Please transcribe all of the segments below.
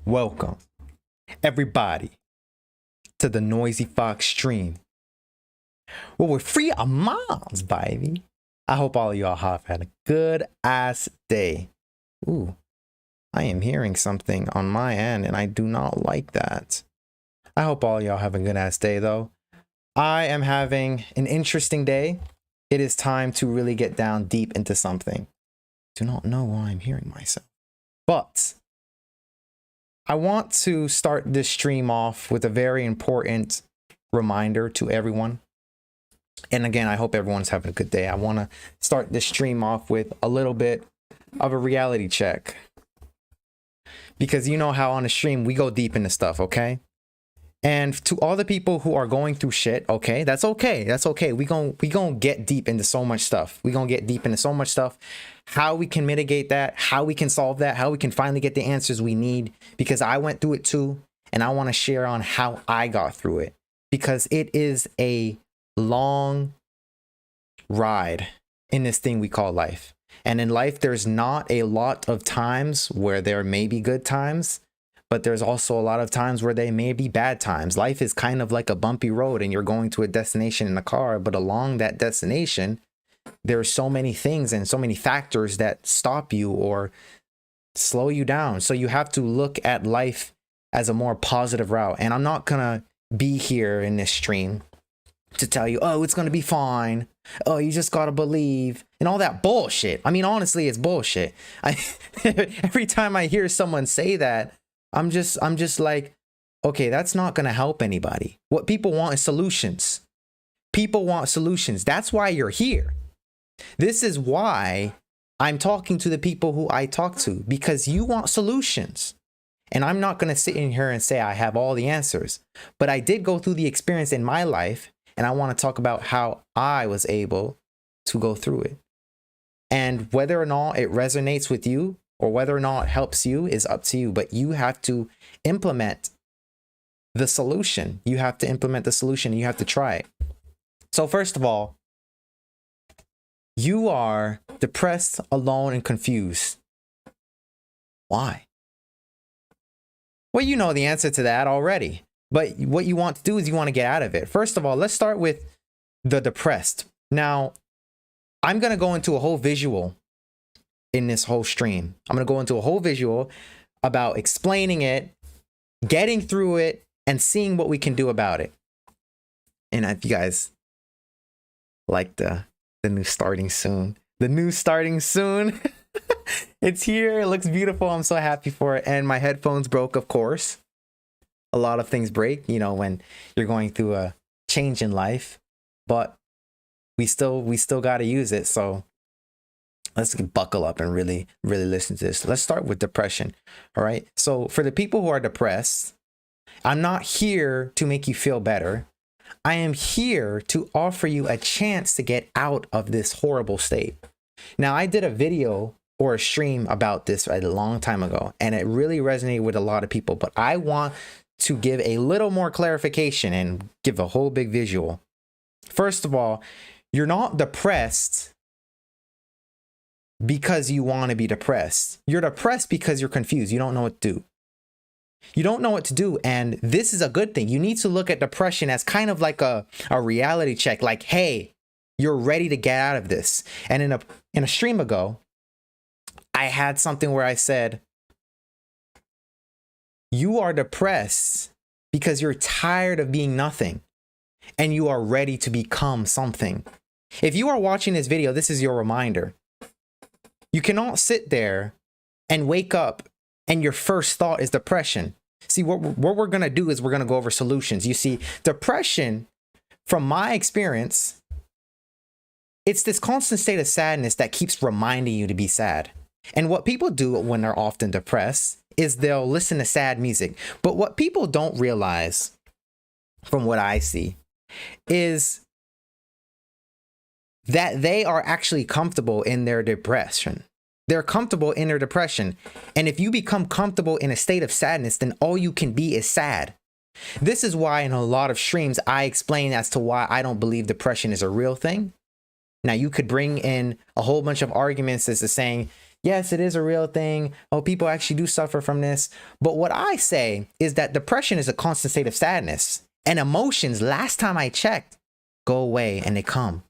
Welcome, everybody, to the Noisy Fox stream. Well, we're free our minds, baby. I hope all of y'all have had a good ass day. Ooh, I am hearing something on my end, and I do not like that. I hope all y'all have a good ass day, though. I am having an interesting day. It is time to really get down deep into something. Do not know why I'm hearing myself, but I want to start this stream off with a very important reminder to everyone. And again, I hope everyone's having a good day. I want to start this stream off with a little bit of a reality check. Because you know how on the stream we go deep into stuff, okay? And to all the people who are going through shit, okay? That's okay. That's okay. We gon' get deep into so much stuff. We gonna get deep into so much stuff. How we can mitigate that, how we can solve that, how we can finally get the answers we need. Because I went through it too, and I want to share on how I got through it. Because it is a long ride in this thing we call life. And in life, there's not a lot of times where there may be good times, but there's also a lot of times where they may be bad times. Life is kind of like a bumpy road, and you're going to a destination in a car, but along that destination, there are so many things and so many factors that stop you or slow you down. So you have to look at life as a more positive route. And I'm not gonna be here in this stream to tell you, oh, it's gonna be fine. Oh, you just gotta believe, and all that bullshit. I mean, honestly, it's bullshit. Every time I hear someone say that, I'm just like, okay, that's not gonna help anybody. What people want is solutions. People want solutions. That's why you're here. This is why I'm talking to the people who I talk to, because you want solutions. And I'm not gonna sit in here and say I have all the answers, but I did go through the experience in my life, and I want to talk about how I was able to go through it. And whether or not it resonates with you or whether or not it helps you is up to you, but you have to implement the solution. You have to implement the solution. You have to try it. So first of all, you are depressed, alone, and confused. Why? Well, you know the answer to that already. But what you want to do is you want to get out of it. First of all, let's start with the depressed. Now, I'm going to go into a whole visual in this whole stream. I'm going to go into a whole visual about explaining it, getting through it, and seeing what we can do about it. And if you guys like the new starting soon, it's here. It looks beautiful. I'm so happy for it. And my headphones broke, of course. A lot of things break, you know, when you're going through a change in life, but we still got to use it. So let's buckle up and really listen to this. Let's start with depression. All right. So for the people who are depressed, I'm not here to make you feel better. I am here to offer you a chance to get out of this horrible state. Now, I did a video or a stream about this a long time ago, and it really resonated with a lot of people, but I want to give a little more clarification and give a whole big visual. First of all, you're not depressed because you want to be depressed. You're depressed because you're confused. You don't know what to do. You don't know what to do. And this is a good thing. You need to look at depression as kind of like a reality check. Like, hey, you're ready to get out of this. And in a stream ago, I had something where I said, you are depressed because you're tired of being nothing and you are ready to become something. If you are watching this video, this is your reminder. You cannot sit there and wake up and your first thought is depression. See, what we're going to do is we're going to go over solutions. You see, depression, from my experience, it's this constant state of sadness that keeps reminding you to be sad. And what people do when they're often depressed is they'll listen to sad music. But what people don't realize, from what I see, is that they are actually comfortable in their depression. They're comfortable in their depression. And if you become comfortable in a state of sadness, then all you can be is sad. This is why in a lot of streams, I explain as to why I don't believe depression is a real thing. Now, you could bring in a whole bunch of arguments as to saying, Yes, it is a real thing. Oh, people actually do suffer from this. But what I say is that depression is a constant state of sadness. And emotions, last time I checked, go away and they come.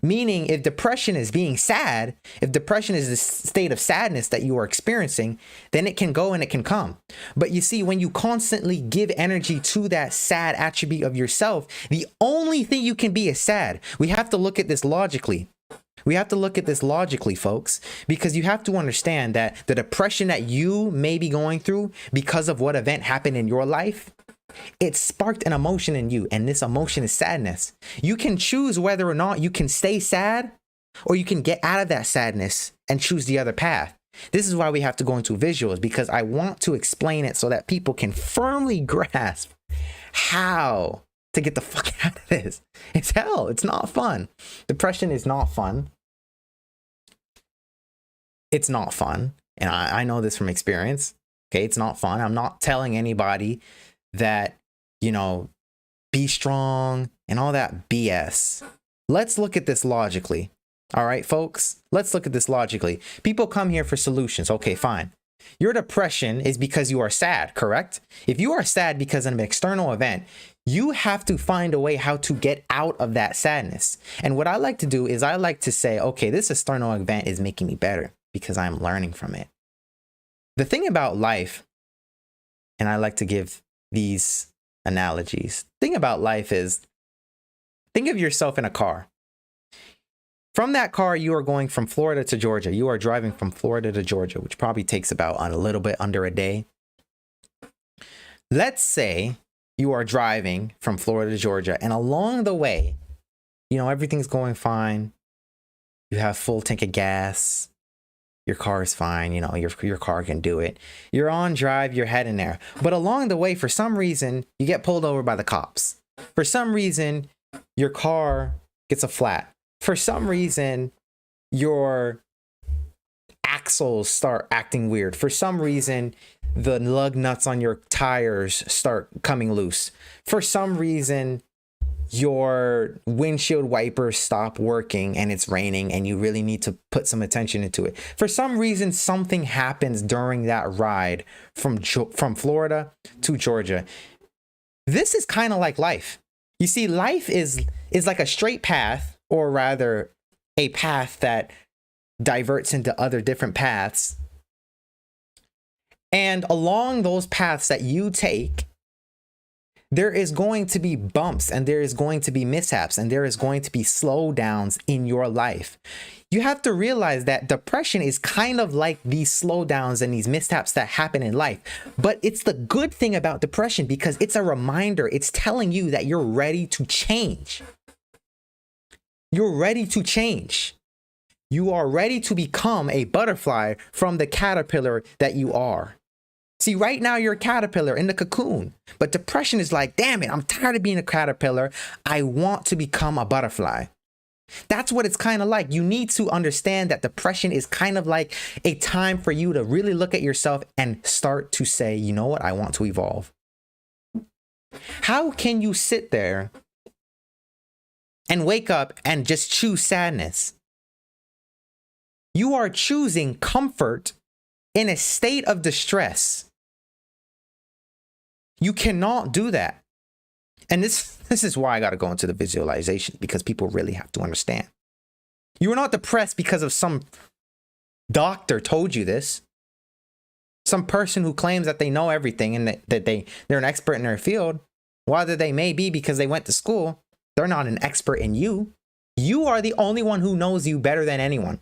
Meaning, if depression is being sad, if depression is the state of sadness that you are experiencing, then it can go and it can come. But you see, when you constantly give energy to that sad attribute of yourself, the only thing you can be is sad. We have to look at this logically. We have to look at this logically, folks, because you have to understand that the depression that you may be going through because of what event happened in your life, it sparked an emotion in you, and this emotion is sadness. You can choose whether or not you can stay sad, or you can get out of that sadness and choose the other path. This is why we have to go into visuals, because I want to explain it so that people can firmly grasp how to get the fuck out of this. It's hell. It's not fun. Depression is not fun. It's not fun. And I know this from experience. Okay, it's not fun. I'm not telling anybody that, you know, be strong and all that BS. Let's look at this logically. All right, folks, let's look at this logically. People come here for solutions. Okay, fine. Your depression is because you are sad, correct? If you are sad because of an external event, you have to find a way how to get out of that sadness. And what I like to do is I like to say, okay, this external event is making me better because I'm learning from it. The thing about life, and I like to give these analogies. Thing about life is, think of yourself in a car. From that car, you are going from Florida to Georgia. You are driving from Florida to Georgia, which probably takes about a little bit under a day. Let's say you are driving from Florida to Georgia, and along the way, you know, everything's going fine. You have full tank of gas. Your car is fine, you know, your car can do it. You're on drive, you're heading there. But along the way, for some reason, you get pulled over by the cops. For some reason, your car gets a flat. For some reason, your axles start acting weird. For some reason, the lug nuts on your tires start coming loose. For some reason, your windshield wipers stop working and it's raining and you really need to put some attention into it. For some reason, something happens during that ride from Florida to Georgia. This is kind of like life. You see, life is like a straight path, or rather a path that diverts into other different paths. And along those paths that you take, there is going to be bumps and there is going to be mishaps and there is going to be slowdowns in your life. You have to realize that depression is kind of like these slowdowns and these mishaps that happen in life. But it's the good thing about depression because it's a reminder. It's telling you that you're ready to change. You're ready to change. You are ready to become a butterfly from the caterpillar that you are. See, right now you're a caterpillar in the cocoon, but depression is like, damn it, I'm tired of being a caterpillar. I want to become a butterfly. That's what it's kind of like. You need to understand that depression is kind of like a time for you to really look at yourself and start to say, you know what, I want to evolve. How can you sit there and wake up and just choose sadness? You are choosing comfort in a state of distress. You cannot do that. And this is why I got to go into the visualization, because people really have to understand. You are not depressed because of some doctor told you this. Some person who claims that they know everything and that they're an expert in their field. Whether they may be because they went to school, they're not an expert in you. You are the only one who knows you better than anyone.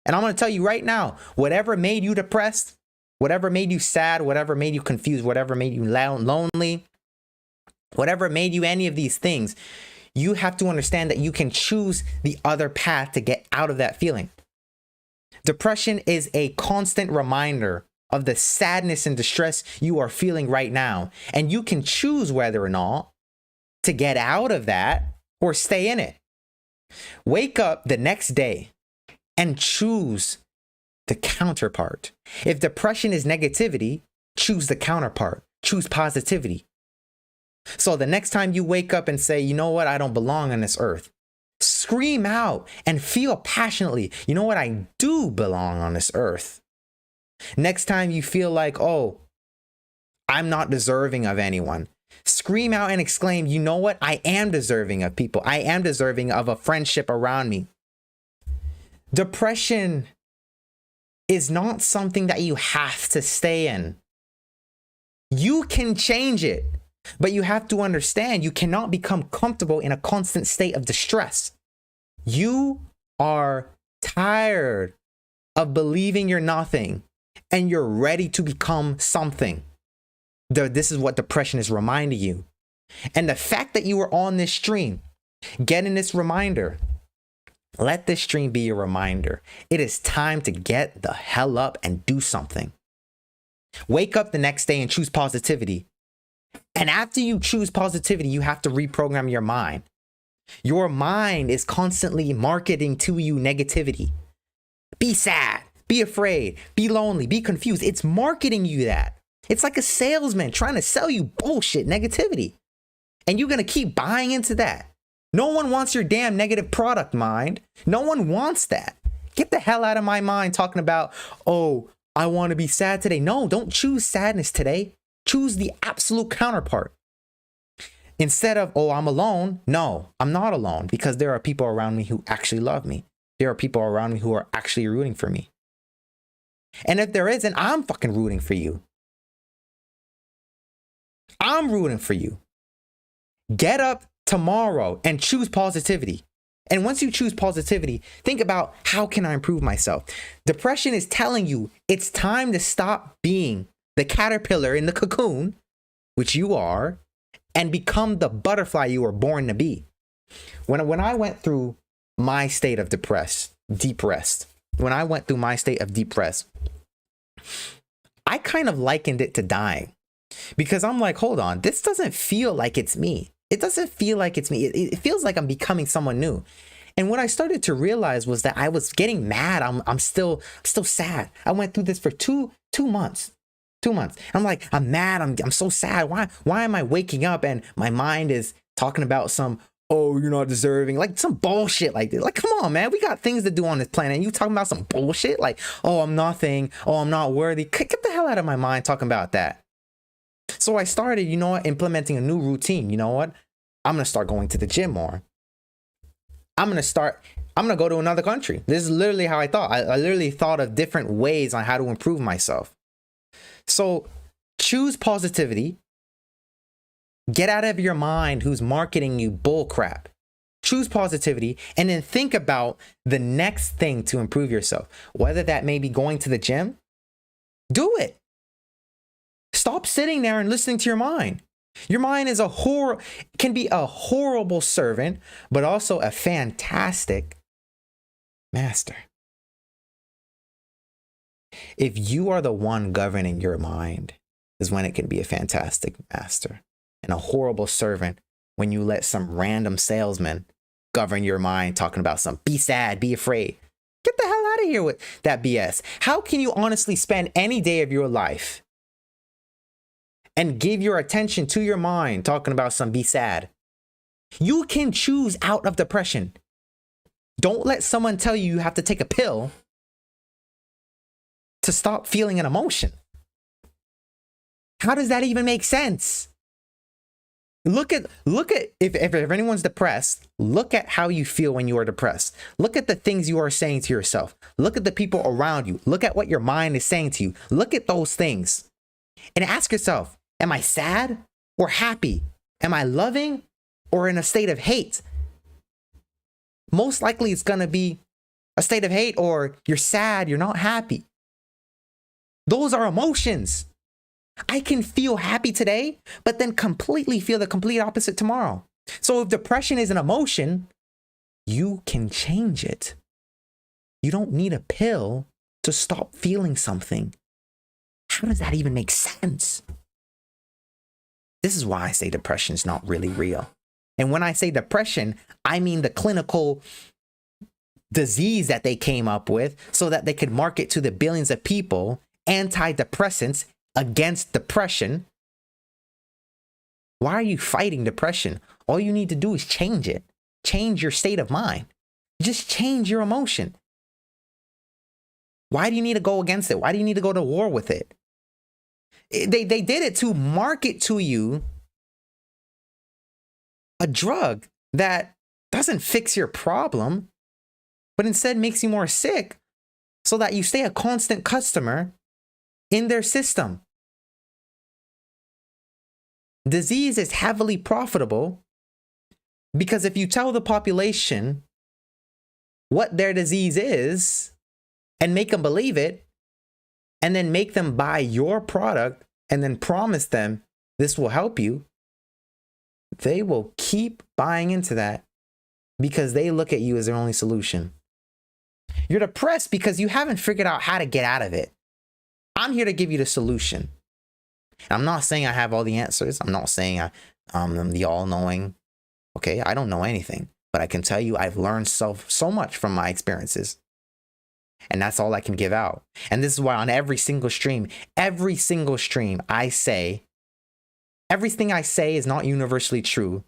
And I'm going to tell you right now, whatever made you depressed, whatever made you sad, whatever made you confused, whatever made you lonely, whatever made you any of these things, you have to understand that you can choose the other path to get out of that feeling. Depression is a constant reminder of the sadness and distress you are feeling right now. And you can choose whether or not to get out of that or stay in it. Wake up the next day and choose the counterpart. If depression is negativity, choose the counterpart. Choose positivity. So the next time you wake up and say, you know what, I don't belong on this earth, Scream out and feel passionately, you know what? I do belong on this earth. Next time you feel like, oh, I'm not deserving of anyone, scream out and exclaim, you know what? I am deserving of people. I am deserving of a friendship around me. Depression is not something that you have to stay in. You can change it, but you have to understand you cannot become comfortable in a constant state of distress. You are tired of believing you're nothing and you're ready to become something. This is what depression is reminding you. And the fact that you are on this stream, getting this reminder, let this stream be your reminder. It is time to get the hell up and do something. Wake up the next day and choose positivity. And after you choose positivity, you have to reprogram your mind. Your mind is constantly marketing to you negativity. Be sad, be afraid, be lonely, be confused. It's marketing you that. It's like a salesman trying to sell you bullshit negativity. And you're going to keep buying into that. No one wants your damn negative product, mind. No one wants that. Get the hell out of my mind talking about, oh, I want to be sad today. No, don't choose sadness today. Choose the absolute counterpart. Instead of, oh, I'm alone. No, I'm not alone, because there are people around me who actually love me. There are people around me who are actually rooting for me. And if there isn't, I'm fucking rooting for you. I'm rooting for you. Get up tomorrow and choose positivity. And once you choose positivity, think about, how can I improve myself? Depression is telling you it's time to stop being the caterpillar in the cocoon, which you are, and become the butterfly you were born to be. When I went through my state of deep rest, I kind of likened it to dying, because I'm like, hold on, this doesn't feel like it's me. It doesn't feel like it's me. It feels like I'm becoming someone new. And what I started to realize was that I was getting mad. I'm still sad. I went through this for two months. 2 months. I'm like, I'm mad. I'm so sad. Why am I waking up and my mind is talking about some, oh, you're not deserving, like some bullshit like this. Like, come on, man. We got things to do on this planet. And you talking about some bullshit like, oh, I'm nothing. Oh, I'm not worthy. Get the hell out of my mind talking about that. So I started, you know what, implementing a new routine. You know what? I'm going to start going to the gym more. I'm going to go to another country. This is literally how I thought. I literally thought of different ways on how to improve myself. So choose positivity. Get out of your mind who's marketing you bull crap. Choose positivity, and then think about the next thing to improve yourself. Whether that may be going to the gym, do it. Stop sitting there and listening to your mind. Your mind is can be a horrible servant, but also a fantastic master. If you are the one governing your mind, is when it can be a fantastic master, and a horrible servant when you let some random salesman govern your mind talking about some be sad, be afraid. Get the hell out of here with that BS. How can you honestly spend any day of your life and give your attention to your mind talking about some be sad? You can choose out of depression. Don't let someone tell you you have to take a pill to stop feeling an emotion. How does that even make sense? Look at if anyone's depressed, look at how you feel when you are depressed. Look at the things you are saying to yourself. Look at the people around you. Look at what your mind is saying to you. Look at those things and ask yourself, am I sad or happy? Am I loving or in a state of hate? Most likely it's going to be a state of hate, or you're sad, you're not happy. Those are emotions. I can feel happy today, but then completely feel the complete opposite tomorrow. So if depression is an emotion, you can change it. You don't need a pill to stop feeling something. How does that even make sense? This is why I say depression is not really real. And when I say depression, I mean the clinical disease that they came up with so that they could market to the billions of people antidepressants against depression. Why are you fighting depression? All you need to do is change it. change your state of mind. Just change your emotion. Why do you need to go against it? Why do you need to go to war with it? They did it to market to you a drug that doesn't fix your problem, but instead makes you more sick so that you stay a constant customer in their system. Disease is heavily profitable because if you tell the population what their disease is and make them believe it, and then make them buy your product and then promise them this will help you, they will keep buying into that because they look at you as their only solution. You're depressed because you haven't figured out how to get out of it. I'm here to give you the solution. I'm not saying I have all the answers. I'm not saying I'm the all-knowing. Okay, I don't know anything, but I can tell you I've learned so much from my experiences. And that's all I can give out. And this is why on every single stream I say, everything I say is not universally true.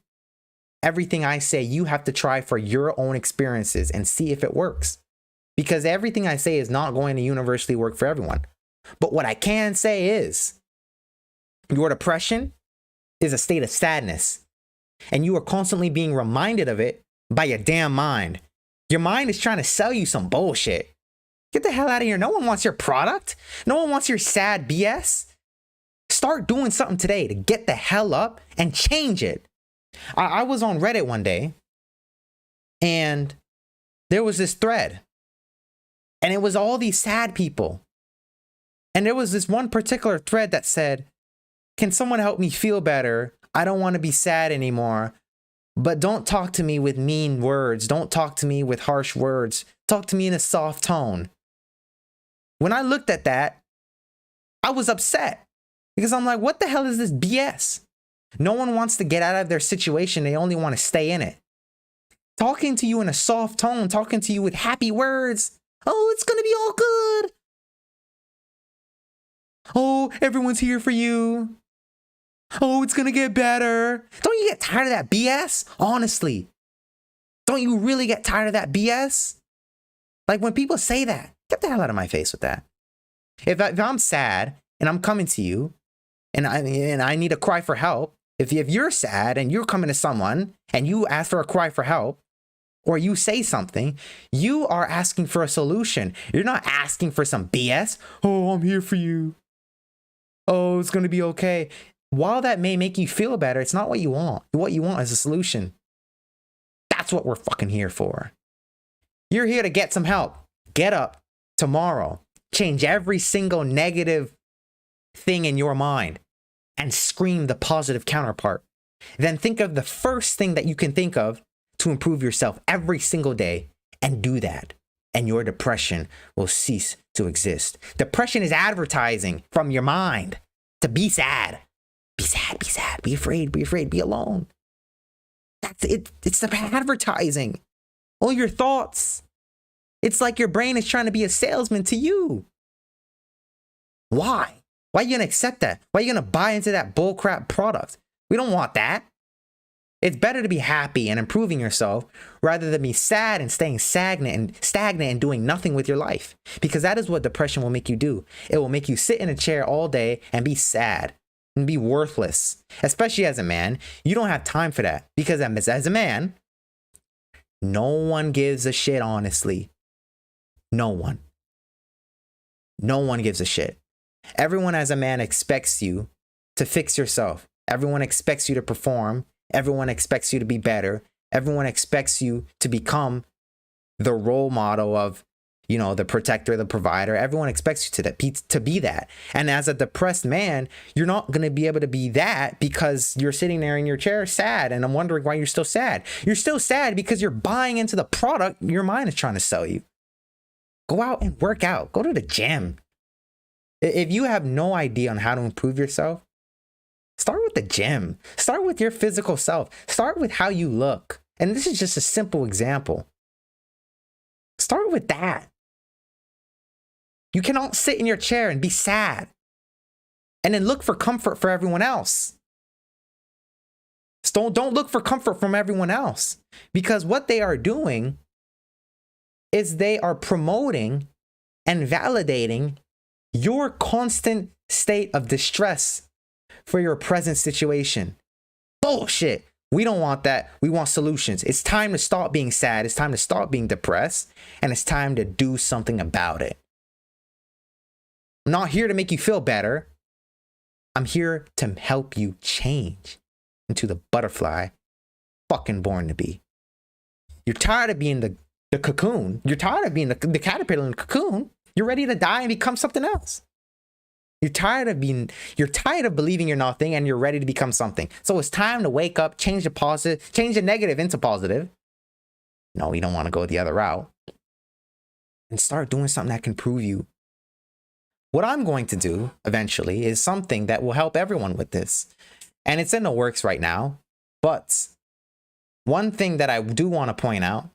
Everything I say, you have to try for your own experiences and see if it works. Because everything I say is not going to universally work for everyone. But what I can say is, your depression is a state of sadness. And you are constantly being reminded of it by your damn mind. Your mind is trying to sell you some bullshit. Get the hell out of here. No one wants your product. No one wants your sad BS. Start doing something today to get the hell up and change it. I was on Reddit one day and there was this thread and it was all these sad people. And there was this one particular thread that said, "Can someone help me feel better? I don't want to be sad anymore. But don't talk to me with mean words. Don't talk to me with harsh words. Talk to me in a soft tone." When I looked at that, I was upset because I'm like, what the hell is this BS? No one wants to get out of their situation. They only want to stay in it. Talking to you in a soft tone, talking to you with happy words. Oh, it's going to be all good. Oh, everyone's here for you. Oh, it's going to get better. Don't you get tired of that BS? Honestly, don't you really get tired of that BS? Like when people say that, get the hell out of my face with that. If I'm sad and I'm coming to you and I need a cry for help, if you're sad and you're coming to someone and you ask for a cry for help or you say something, you are asking for a solution. You're not asking for some BS. Oh, I'm here for you. Oh, it's going to be okay. While that may make you feel better, it's not what you want. What you want is a solution. That's what we're fucking here for. You're here to get some help. Get up tomorrow. Change every single negative thing in your mind and scream the positive counterpart. Then think of the first thing that you can think of to improve yourself every single day and do that. And your depression will cease to exist. Depression is advertising from your mind to be sad. Be sad, be sad, be afraid, be alone. That's it. It's the advertising. All your thoughts. It's like your brain is trying to be a salesman to you. Why? Why are you going to accept that? Why are you going to buy into that bullcrap product? We don't want that. It's better to be happy and improving yourself rather than be sad and staying stagnant and doing nothing with your life. Because that is what depression will make you do. It will make you sit in a chair all day and be sad and be worthless. Especially as a man, you don't have time for that. Because as a man, no one gives a shit, honestly. No one. No one gives a shit. Everyone as a man expects you to fix yourself. Everyone expects you to perform. Everyone expects you to be better. Everyone expects you to become the role model of, you know, the protector, the provider. Everyone expects you to be that. And as a depressed man, you're not going to be able to be that because you're sitting there in your chair sad. And I'm wondering why you're still sad. You're still sad because you're buying into the product your mind is trying to sell you. Go out and work out. Go to the gym. If you have no idea on how to improve yourself, start with the gym. Start with your physical self. Start with how you look. And this is just a simple example. Start with that. You cannot sit in your chair and be sad and then look for comfort for everyone else. Don't look for comfort from everyone else, because what they are doing is they are promoting and validating your constant state of distress for your present situation. Bullshit. We don't want that. We want solutions. It's time to stop being sad. It's time to stop being depressed. And it's time to do something about it. I'm not here to make you feel better. I'm here to help you change into the butterfly fucking born to be. You're tired of being the cocoon. You're tired of being the caterpillar in the cocoon. You're ready to die and become something else. You're tired of believing you're nothing, and you're ready to become something. So it's time to wake up, change the negative into positive. No, you don't want to go the other route. And start doing something that can prove you. What I'm going to do eventually is something that will help everyone with this. And it's in the works right now. But one thing that I do want to point out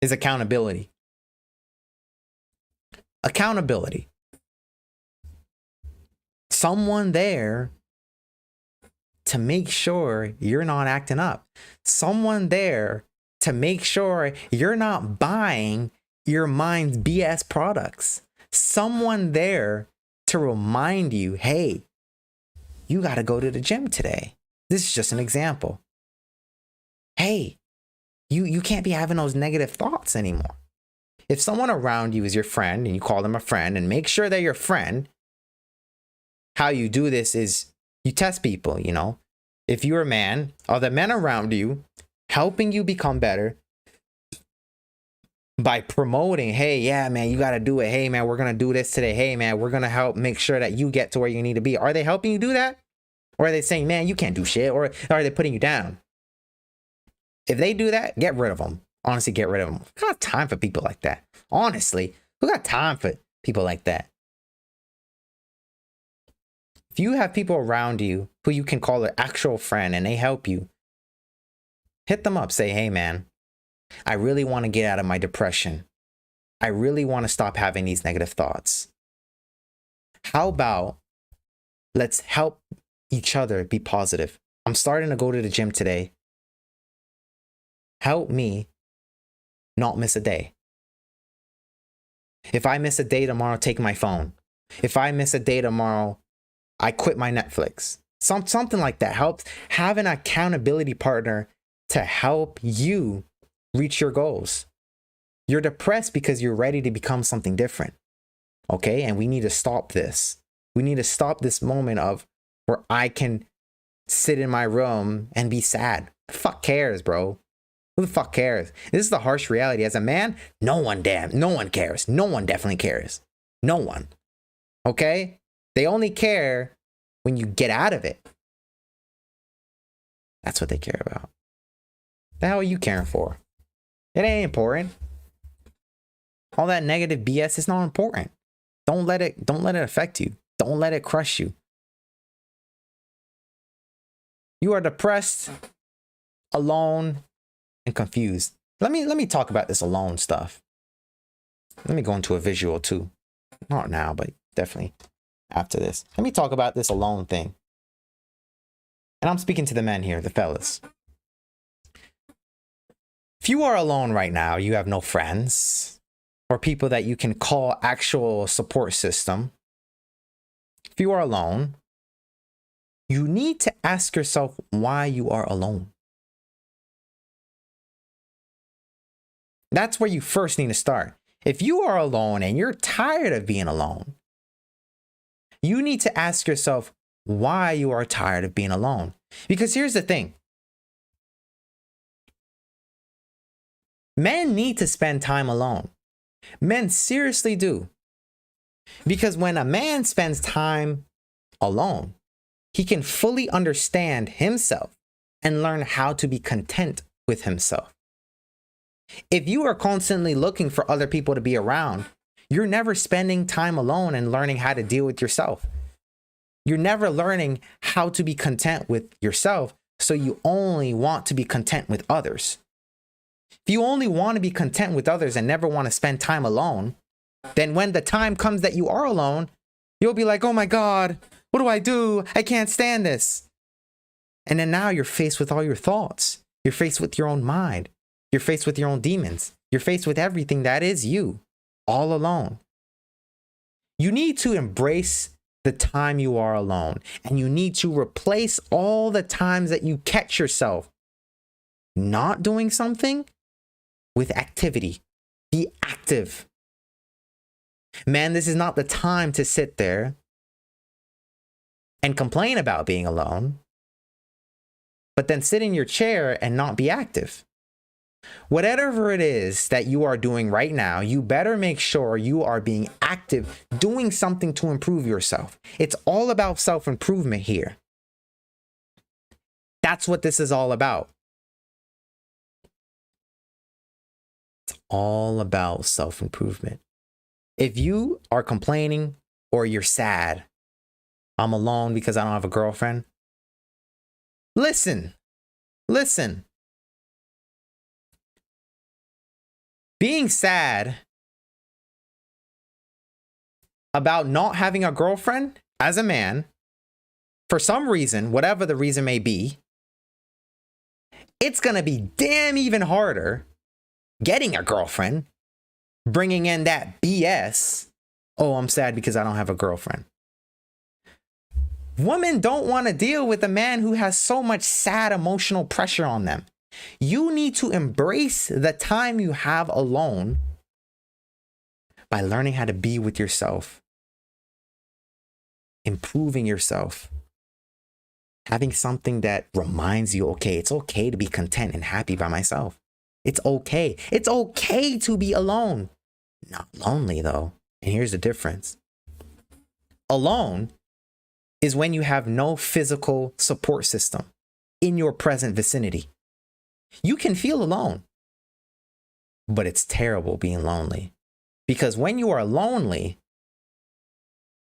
is accountability. Accountability. Someone there to make sure you're not acting up. Someone there to make sure you're not buying your mind's BS products. Someone there to remind you, hey, you got to go to the gym today. This is just an example. Hey, you can't be having those negative thoughts anymore. If someone around you is your friend and you call them a friend and make sure they're your friend, how you do this is you test people, you know. If you're a man, are the men around you helping you become better by promoting, hey, yeah, man, you got to do it. Hey, man, we're going to do this today. Hey, man, we're going to help make sure that you get to where you need to be. Are they helping you do that? Or are they saying, man, you can't do shit? Or are they putting you down? If they do that, get rid of them. Honestly, get rid of them. Who got time for people like that? Honestly, who got time for people like that? If you have people around you who you can call an actual friend and they help you, hit them up. Say, hey, man, I really want to get out of my depression. I really want to stop having these negative thoughts. How about let's help each other be positive? I'm starting to go to the gym today. Help me not miss a day. If I miss a day tomorrow, take my phone. If I miss a day tomorrow, I quit my Netflix. Something like that. Helps. Have an accountability partner to help you reach your goals. You're depressed because you're ready to become something different. Okay? And we need to stop this. We need to stop this moment of where I can sit in my room and be sad. The fuck cares, bro? Who the fuck cares? This is the harsh reality. As a man, no one cares. No one definitely cares. No one. Okay? They only care when you get out of it. That's what they care about. The hell are you caring for? It ain't important. All that negative BS is not important. Don't let it affect you. Don't let it crush you. You are depressed, alone, and confused. Let me talk about this alone stuff. Let me go into a visual too. Not now, but definitely after this. Let me talk about this alone thing. And I'm speaking to the men here, the fellas. If you are alone right now, you have no friends or people that you can call actual support system. If you are alone, you need to ask yourself why you are alone. That's where you first need to start. If you are alone and you're tired of being alone, you need to ask yourself why you are tired of being alone. Because here's the thing. Men need to spend time alone. Men seriously do. Because when a man spends time alone, he can fully understand himself and learn how to be content with himself. If you are constantly looking for other people to be around, you're never spending time alone and learning how to deal with yourself. You're never learning how to be content with yourself, so you only want to be content with others. If you only want to be content with others and never want to spend time alone, then when the time comes that you are alone, you'll be like, oh my God, what do? I can't stand this. And then now you're faced with all your thoughts. You're faced with your own mind. You're faced with your own demons. You're faced with everything that is you, all alone. You need to embrace the time you are alone, and you need to replace all the times that you catch yourself not doing something with activity. Be active. Man, this is not the time to sit there and complain about being alone, but then sit in your chair and not be active. Whatever it is that you are doing right now, you better make sure you are being active, doing something to improve yourself. It's all about self-improvement here. That's what this is all about. It's all about self-improvement. If you are complaining or you're sad, I'm alone because I don't have a girlfriend. Listen. Being sad about not having a girlfriend as a man, for some reason, whatever the reason may be, it's going to be damn even harder getting a girlfriend, bringing in that BS. Oh, I'm sad because I don't have a girlfriend. Women don't want to deal with a man who has so much sad emotional pressure on them. You need to embrace the time you have alone by learning how to be with yourself, improving yourself, having something that reminds you, okay, it's okay to be content and happy by myself. It's okay. It's okay to be alone. Not lonely though. And here's the difference. Alone is when you have no physical support system in your present vicinity. You can feel alone, but it's terrible being lonely, because when you are lonely,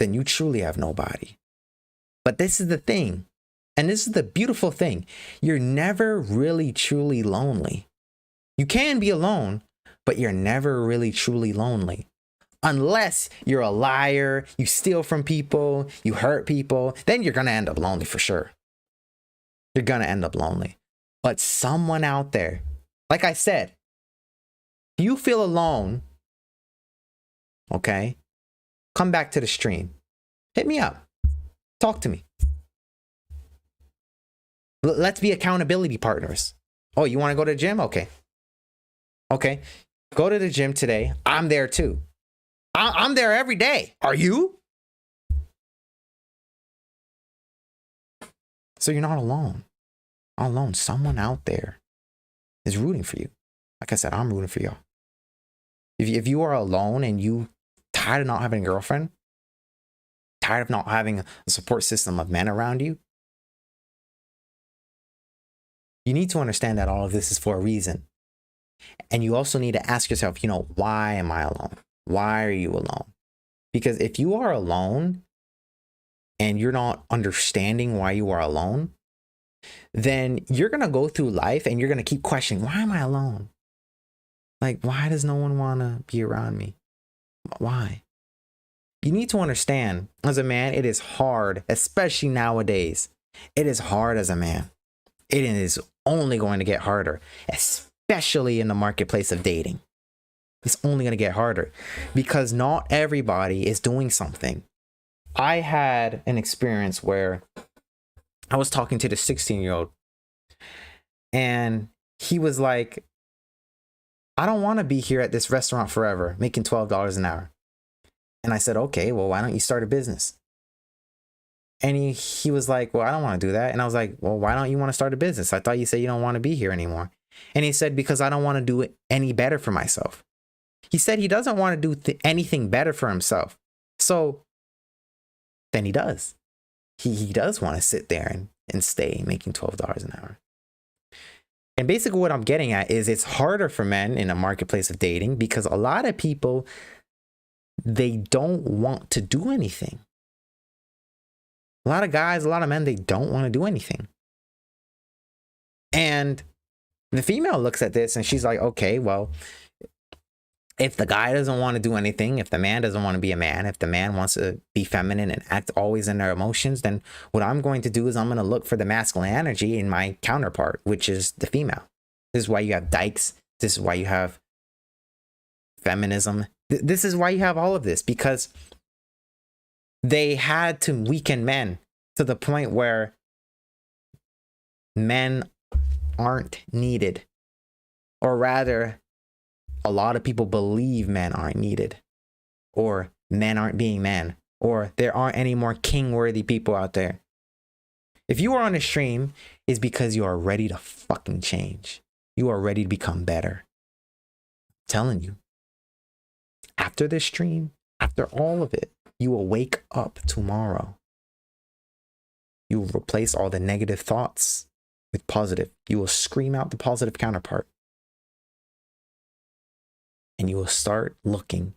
then you truly have nobody. But this is the thing, and this is the beautiful thing. You're never really truly lonely. You can be alone, but you're never really truly lonely. Unless you're a liar, you steal from people, you hurt people, then you're going to end up lonely for sure. You're going to end up lonely. But someone out there, like I said, if you feel alone, okay, come back to the stream. Hit me up. Talk to me. Let's be accountability partners. Oh, you want to go to the gym? Okay. Okay. Go to the gym today. I'm there too. I'm there every day. Are you? So you're not alone. Not alone. Someone out there is rooting for you. Like I said, I'm rooting for y'all. If you are alone and you tired of not having a girlfriend, tired of not having a support system of men around you, you need to understand that all of this is for a reason. And you also need to ask yourself, why am I alone? Why are you alone? Because if you are alone and you're not understanding why you are alone, then you're going to go through life and you're going to keep questioning, why am I alone? Like, why does no one want to be around me? Why? You need to understand, as a man, it is hard, especially nowadays. It is hard as a man. It is only going to get harder, especially in the marketplace of dating. It's only going to get harder because not everybody is doing something. I had an experience where I was talking to the 16-year-old and he was like, I don't want to be here at this restaurant forever, making $12 an hour. And I said, okay, well, why don't you start a business? And he was like, well, I don't want to do that. And I was like, well, why don't you want to start a business? I thought you said you don't want to be here anymore. And he said, because I don't want to do it any better for myself. He said he doesn't want to do anything better for himself. So then he does. He does want to sit there and stay making $12 an hour. And basically what I'm getting at is it's harder for men in a marketplace of dating because a lot of people, they don't want to do anything. A lot of guys, a lot of men, they don't want to do anything. And the female looks at this and she's like, okay, well, If the guy doesn't want to do anything, if the man doesn't want to be a man, if the man wants to be feminine and act always in their emotions, then what I'm going to do is I'm going to look for the masculine energy in my counterpart, which is the female. This is why you have dykes. This is why you have feminism. This is why you have all of this, because they had to weaken men to the point where men aren't needed, or rather, a lot of people believe men aren't needed, or men aren't being men, or there aren't any more king-worthy people out there. If you are on a stream, it's because you are ready to fucking change. You are ready to become better. I'm telling you. After this stream, after all of it, you will wake up tomorrow. You will replace all the negative thoughts with positive. You will scream out the positive counterpart. And you will start looking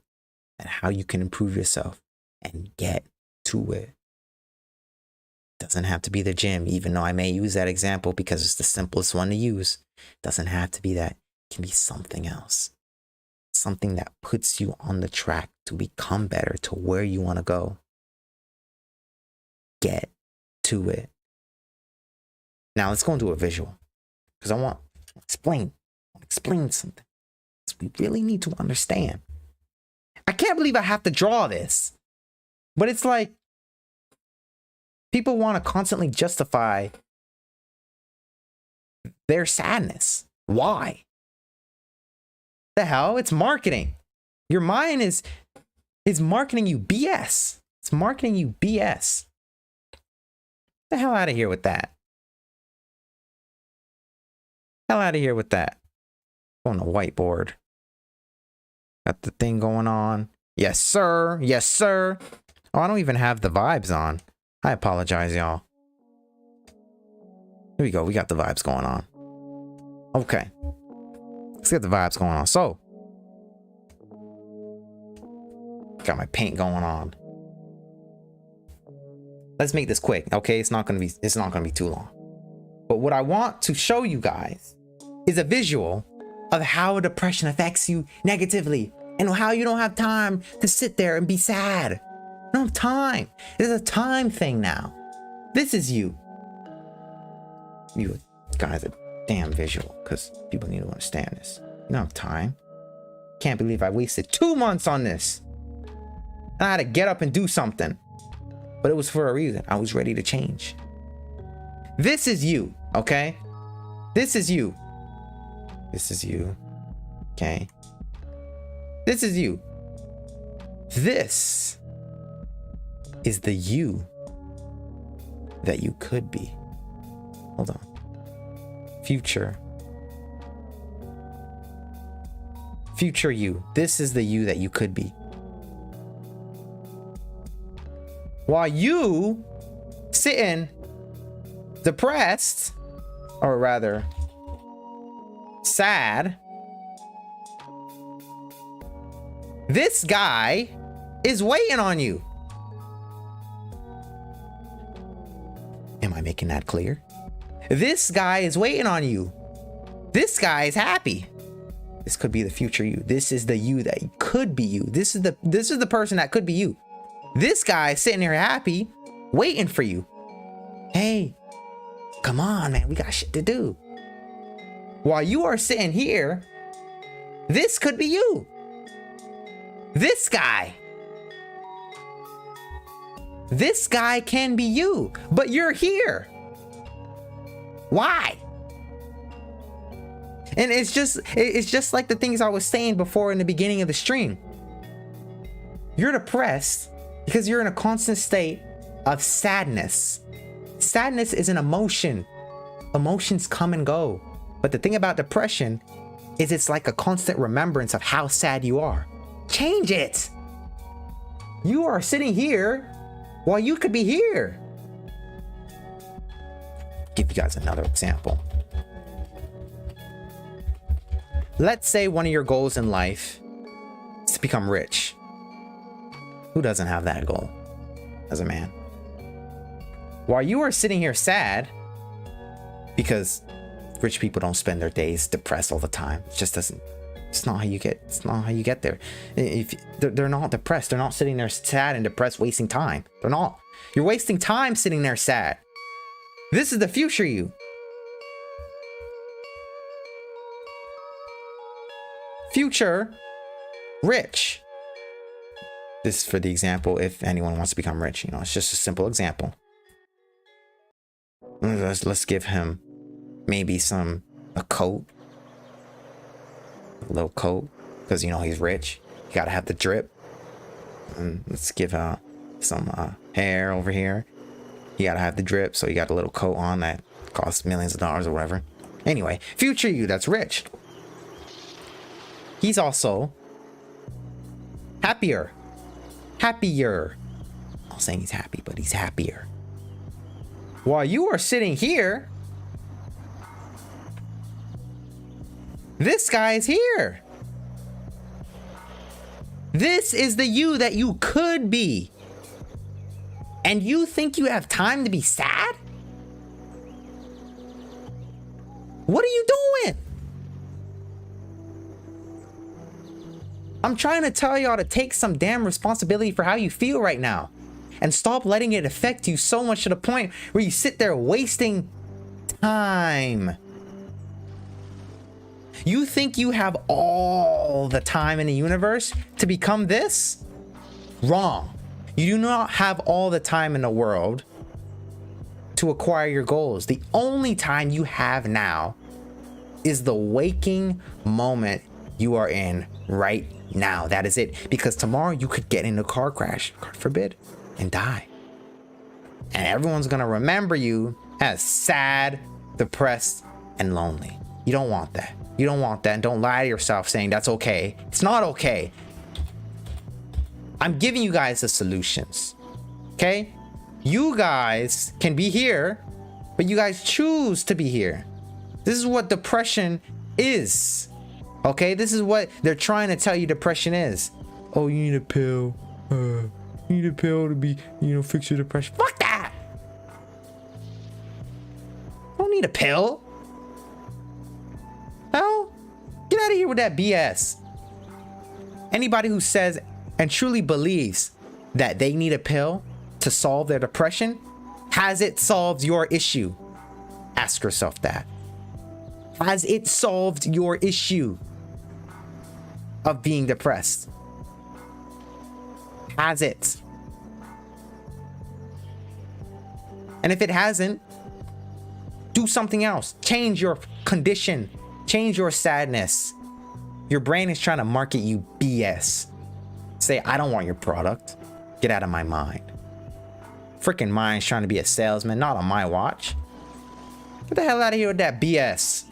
at how you can improve yourself and get to it. Doesn't have to be the gym, even though I may use that example because it's the simplest one to use. Doesn't have to be that. It can be something else. Something that puts you on the track to become better, to where you want to go. Get to it. Now let's go into a visual, because I want to explain something. We really need to understand. I can't believe I have to draw this, but it's like people want to constantly justify their sadness. Why? The hell? It's marketing. Your mind is marketing you BS. It's marketing you BS. The hell out of here with that. Hell out of here with that. On the whiteboard. Got the thing going on. Yes, sir. Yes, sir. Oh, I don't even have the vibes on. I apologize, y'all. Here we go. We got the vibes going on. Okay. Let's get the vibes going on. So, got my paint going on. Let's make this quick, okay? It's not gonna be too long. But what I want to show you guys is a visual of how depression affects you negatively and how you don't have time to sit there and be sad. You don't have time. It's a time thing now. This is you. You guys are damn visual, because people need to understand this. You don't have time. Can't believe I wasted 2 months on this. And I had to get up and do something. But it was for a reason. I was ready to change. This is you, okay? This is you. This is you. Okay. This is you. This is the you that you could be. Hold on. Future. Future you. This is the you that you could be. While you sitting depressed, or rather sad, this guy is waiting on you. Am I making that clear? This guy is waiting on you. This guy is happy. This could be the future you. This is the you that could be you. This is the person that could be you. This guy is sitting here happy, waiting for you. Hey, come on, man. We got shit to do. While you are sitting here, this could be you. This guy. This guy can be you, but you're here. Why? And it's just like the things I was saying before in the beginning of the stream. You're depressed because you're in a constant state of sadness. Sadness is an emotion. Emotions come and go. But the thing about depression is it's like a constant remembrance of how sad you are. Change it. You are sitting here while you could be here. Give you guys another example. Let's say one of your goals in life is to become rich. Who doesn't have that goal as a man? While you are sitting here sad because rich people don't spend their days depressed all the time. It just doesn't It's not how you get. It's not how you get there. If they're not depressed, they're not sitting there sad and depressed, wasting time. They're not. You're wasting time sitting there sad. This is the future you. Future rich. This is for the example if anyone wants to become rich. You know, it's just a simple example. Let's give him maybe a coat. A little coat, because you know he's rich. You gotta have the drip. And let's give some hair over here. You gotta have the drip, so you got a little coat on that costs millions of dollars or whatever. Anyway, future you that's rich. He's also happier. Happier. I'm not saying he's happy, but he's happier. While you are sitting here, this guy is here. This is the you that you could be. And you think you have time to be sad? What are you doing? I'm trying to tell y'all to take some damn responsibility for how you feel right now. And stop letting it affect you so much to the point where you sit there wasting time. You think you have all the time in the universe to become this? Wrong. You do not have all the time in the world to acquire your goals. The only time you have now is the waking moment you are in right now. That is it. Because tomorrow you could get in a car crash, God forbid, and die. And everyone's gonna remember you as sad, depressed, and lonely. You don't want that. You don't want that. And don't lie to yourself saying that's okay. It's not okay. I'm giving you guys the solutions. Okay? You guys can be here, but you guys choose to be here. This is what depression is. Okay? This is what they're trying to tell you depression is. Oh, you need a pill. You need a pill to be, fix your depression. Fuck that! I don't need a pill. Hell, get out of here with that BS. Anybody who says and truly believes that they need a pill to solve their depression, has it solved your issue? Ask yourself that. Has it solved your issue of being depressed? Has it? And if it hasn't, do something else. Change your condition. Change your sadness. Your brain is trying to market you BS. Say, I don't want your product. Get out of my mind. Freaking mind's trying to be a salesman, not on my watch. Get the hell out of here with that BS.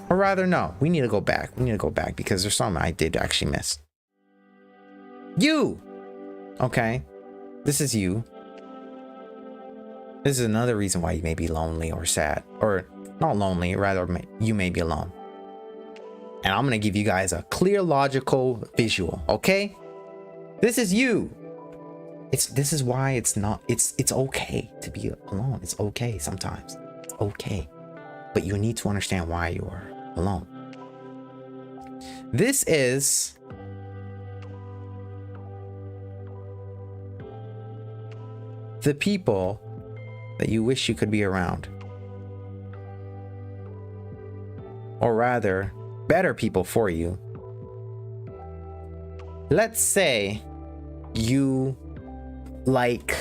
Or rather, no, we need to go back. We need to go back because there's something I did actually miss. You! Okay, this is you. This is another reason why you may be lonely or sad. Or not lonely, rather you may be alone. And I'm gonna give you guys a clear, logical visual, okay? This is you. This is why it's okay to be alone. It's okay sometimes. It's okay. But you need to understand why you are alone. This is the people that you wish you could be around. Or rather, better people for you. Let's say you like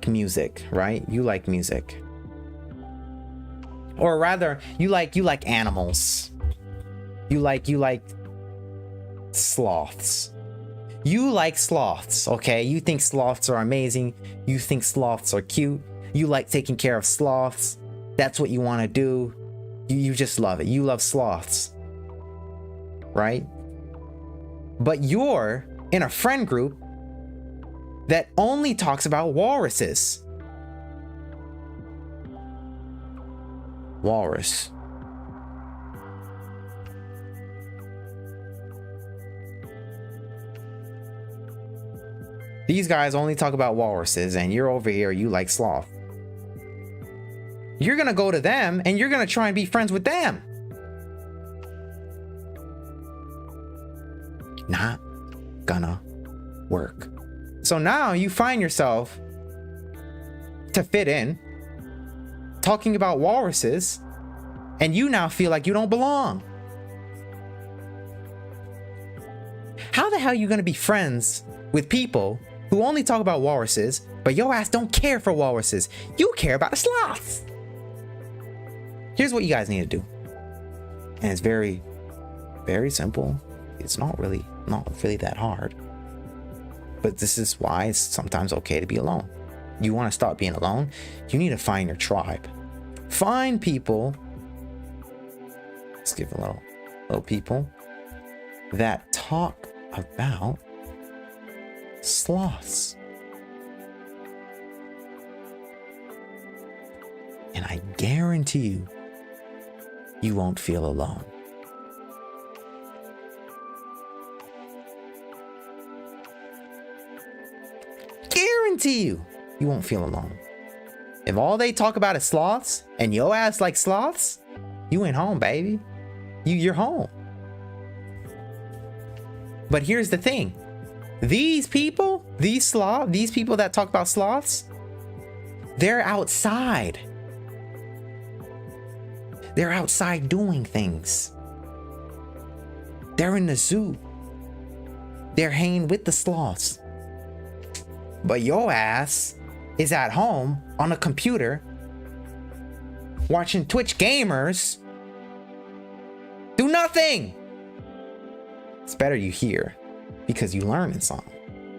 music, right? You like music. Or rather, you like animals. You like sloths. You like sloths, okay? You think sloths are amazing. You think sloths are cute. You like taking care of sloths. That's what you want to do. You just love it. You love sloths, right? But you're in a friend group that only talks about walruses. Walrus. These guys only talk about walruses, and you're over here, you like sloth. you're gonna go to them and you're gonna try and be friends with them. Not gonna work. So now you find yourself, to fit in, talking about walruses, and you now feel like you don't belong. How the hell are you gonna be friends with people who only talk about walruses, but your ass don't care for walruses? You care about the sloths. Here's what you guys need to do. And it's very, very simple. It's not really that hard. But this is why it's sometimes okay to be alone. You want to stop being alone? You need to find your tribe. Find people. Let's give a little people that talk about sloths. And I guarantee you, you won't feel alone. Guarantee you, you won't feel alone. If all they talk about is sloths and your ass like sloths, you ain't home, baby. You're home. But here's the thing. These people, these people that talk about sloths, they're outside. They're outside doing things. They're in the zoo. They're hanging with the sloths. But your ass is at home on a computer watching Twitch gamers do nothing. It's better you hear, because you learn in song.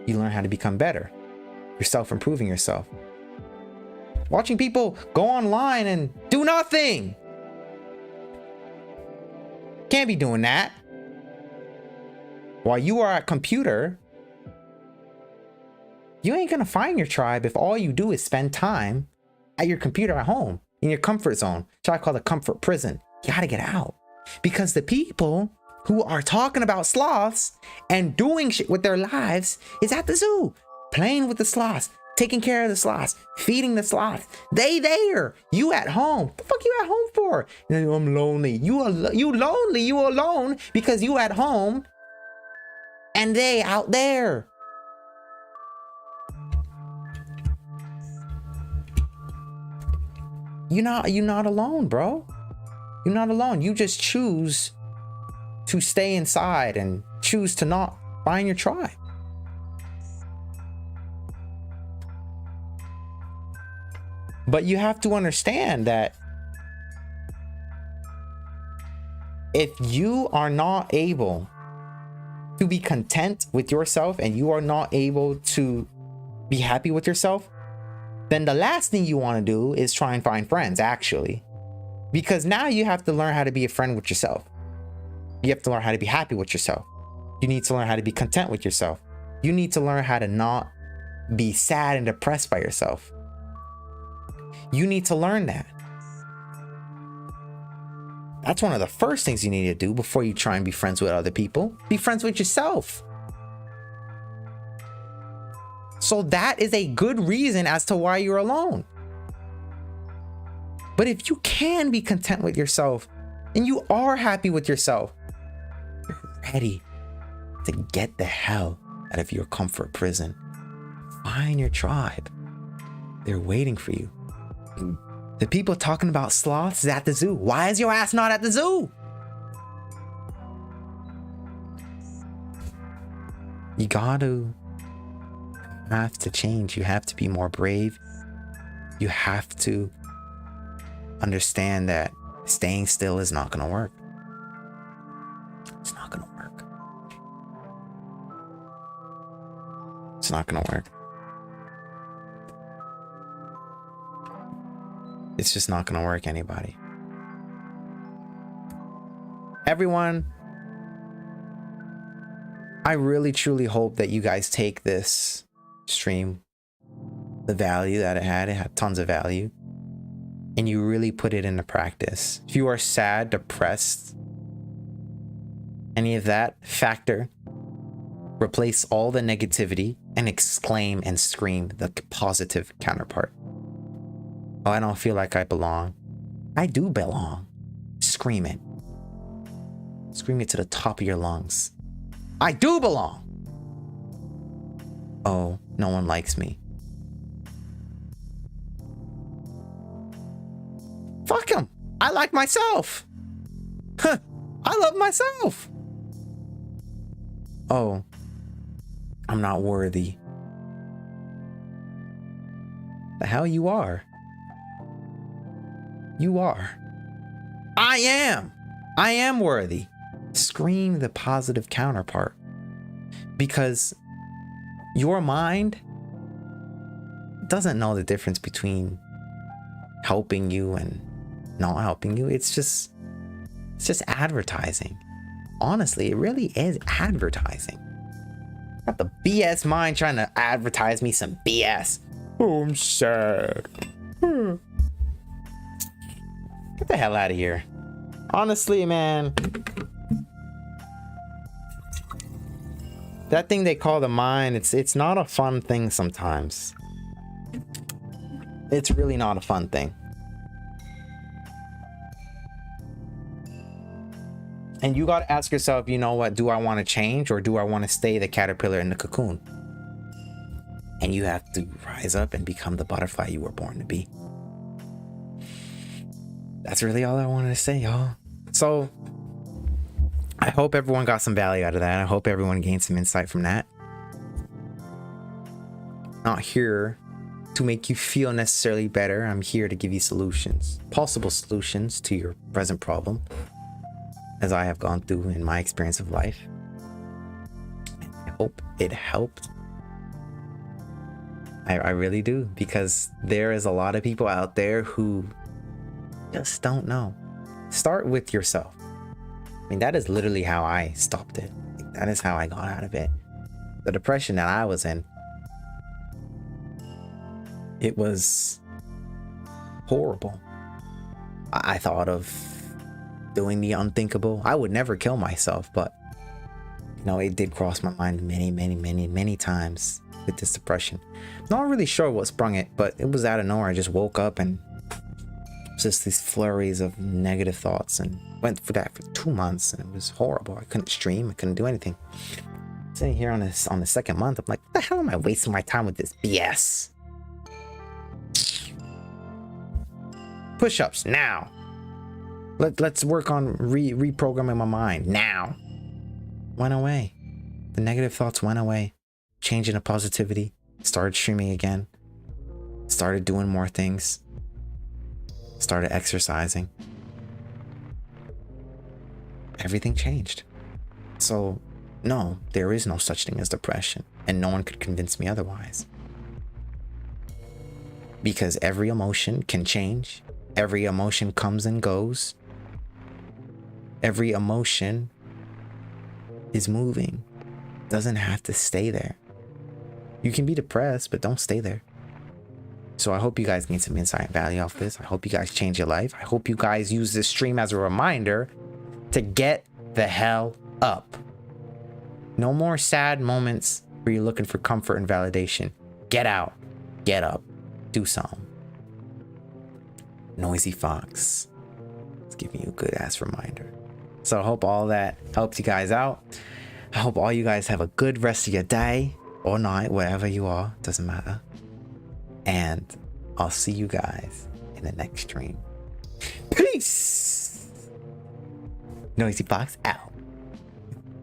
You learn how to become better. You're self-improving yourself. Watching people go online and do nothing. Can't be doing that. While you are at computer, you ain't gonna find your tribe if all you do is spend time at your computer at home, in your comfort zone. Which I call the comfort prison. You gotta get out. Because the people who are talking about sloths and doing shit with their lives is at the zoo, playing with the sloths, taking care of the sloths, feeding the sloths. They there. You at home. What the fuck you at home for? I'm lonely. You lonely. You alone because you at home and they out there. You're not alone, bro. You're not alone. You just choose to stay inside and choose to not find your tribe. But you have to understand that if you are not able to be content with yourself and you are not able to be happy with yourself, then the last thing you want to do is try and find friends, actually. Because now you have to learn how to be a friend with yourself. You have to learn how to be happy with yourself. You need to learn how to be content with yourself. You need to learn how to not be sad and depressed by yourself. You need to learn that. That's one of the first things you need to do before you try and be friends with other people. Be friends with yourself. So that is a good reason as to why you're alone. But if you can be content with yourself and you are happy with yourself, you're ready to get the hell out of your comfort prison. Find your tribe. They're waiting for you. The people talking about sloths is at the zoo. Why is your ass not at the zoo? You have to change. You have to be more brave. You have to understand that staying still is not going to work. It's not going to work. It's not going to work. It's just not going to work, anybody. Everyone, I really truly hope that you guys take this stream, the value that it had tons of value, and you really put it into practice. If you are sad, depressed, any of that factor, replace all the negativity and exclaim and scream the positive counterpart. Oh, I don't feel like I belong. I do belong. Scream it. Scream it to the top of your lungs. I do belong. Oh, no one likes me. Fuck him. I like myself. Huh. I love myself. Oh, I'm not worthy. The hell you are. You are. I am. I am worthy. Scream the positive counterpart. Because your mind doesn't know the difference between helping you and not helping you. It's just advertising. Honestly, it really is advertising. Got the BS mind trying to advertise me some BS. Oh, I'm sad. Get the hell out of here. Honestly, man. That thing they call the mind, it's not a fun thing sometimes. It's really not a fun thing. And you got to ask yourself, you know what? Do I want to change, or do I want to stay the caterpillar in the cocoon? And you have to rise up and become the butterfly you were born to be. That's really all I wanted to say, y'all. So I hope everyone got some value out of that. I hope everyone gained some insight from that. Not here to make you feel necessarily better. I'm here to give you solutions, possible solutions to your present problem, as I have gone through in my experience of life. I hope it helped. I really do, because there is a lot of people out there who just don't know. Start with yourself. I mean, that is literally how I stopped it. That is how I got out of it. The depression that I was in, it was horrible. I thought of doing the unthinkable. I would never kill myself, but you know, it did cross my mind many times with this depression. Not really sure what sprung it, but it was out of nowhere. I just woke up and just these flurries of negative thoughts, and went for that for 2 months, and it was horrible. I couldn't stream, I couldn't do anything. Sitting here on the second month, I'm like, what the hell am I wasting my time with this BS? Push-ups now. Let's work on reprogramming my mind now. Went away. The negative thoughts went away. Changing to positivity. Started streaming again. Started doing more things. Started exercising. Everything changed. So, no, there is no such thing as depression, and no one could convince me otherwise. Because every emotion can change. Every emotion comes and goes. Every emotion is moving. Doesn't have to stay there. You can be depressed, but don't stay there. So I hope you guys gain some insight and value off this. I hope you guys change your life. I hope you guys use this stream as a reminder to get the hell up. No more sad moments where you're looking for comfort and validation. Get out. Get up. Do something. Noisy Fox. It's giving you a good ass reminder. So I hope all that helps you guys out. I hope all you guys have a good rest of your day or night, wherever you are. Doesn't matter. And I'll see you guys in the next stream. Peace. Noisy Fox out.